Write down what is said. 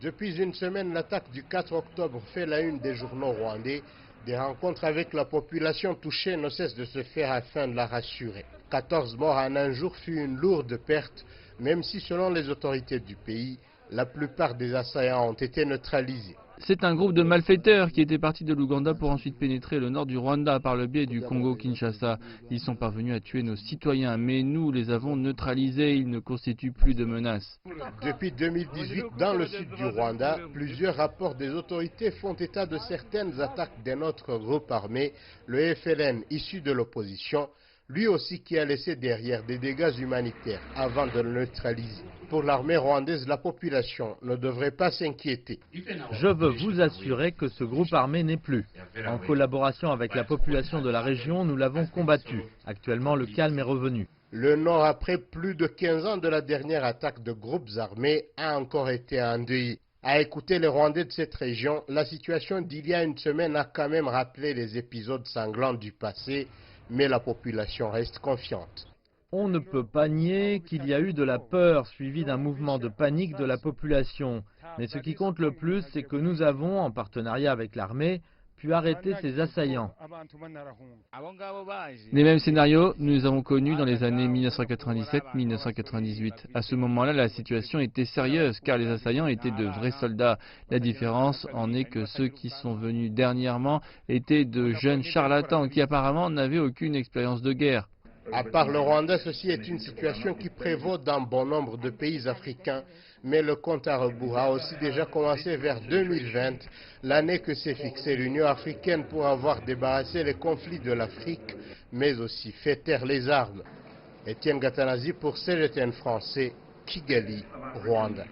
Depuis une semaine, l'attaque du 4 octobre fait la une des journaux rwandais. Des rencontres avec la population touchée ne cessent de se faire afin de la rassurer. 14 morts en un jour fut une lourde perte, même si selon les autorités du pays, la plupart des assaillants ont été neutralisés. C'est un groupe de malfaiteurs qui était parti de l'Ouganda pour ensuite pénétrer le nord du Rwanda par le biais du Congo-Kinshasa. Ils sont parvenus à tuer nos citoyens, mais nous les avons neutralisés, ils ne constituent plus de menace. Depuis 2018, dans le sud du Rwanda, plusieurs rapports des autorités font état de certaines attaques d'un autre groupe armé, le FLN issu de l'opposition, lui aussi qui a laissé derrière des dégâts humanitaires avant de le neutraliser. Pour l'armée rwandaise, la population ne devrait pas s'inquiéter. Je veux vous assurer que ce groupe armé n'est plus. En collaboration avec la population de la région, nous l'avons combattu. Actuellement, le calme est revenu. Le Nord, après plus de 15 ans de la dernière attaque de groupes armés, a encore été endeuillé. À écouter les Rwandais de cette région, la situation d'il y a une semaine a quand même rappelé les épisodes sanglants du passé, mais la population reste confiante. On ne peut pas nier qu'il y a eu de la peur suivie d'un mouvement de panique de la population. Mais ce qui compte le plus, c'est que nous avons, en partenariat avec l'armée, pu arrêter ces assaillants. Les mêmes scénarios, nous les avons connus dans les années 1997-1998. À ce moment-là, la situation était sérieuse car les assaillants étaient de vrais soldats. La différence en est que ceux qui sont venus dernièrement étaient de jeunes charlatans qui apparemment n'avaient aucune expérience de guerre. À part le Rwanda, ceci est une situation qui prévaut dans bon nombre de pays africains, mais le compte à rebours a aussi déjà commencé vers 2020, l'année que s'est fixée l'Union africaine pour avoir débarrassé les conflits de l'Afrique, mais aussi fait taire les armes. Etienne Gatanazi pour CGTN français, Kigali, Rwanda.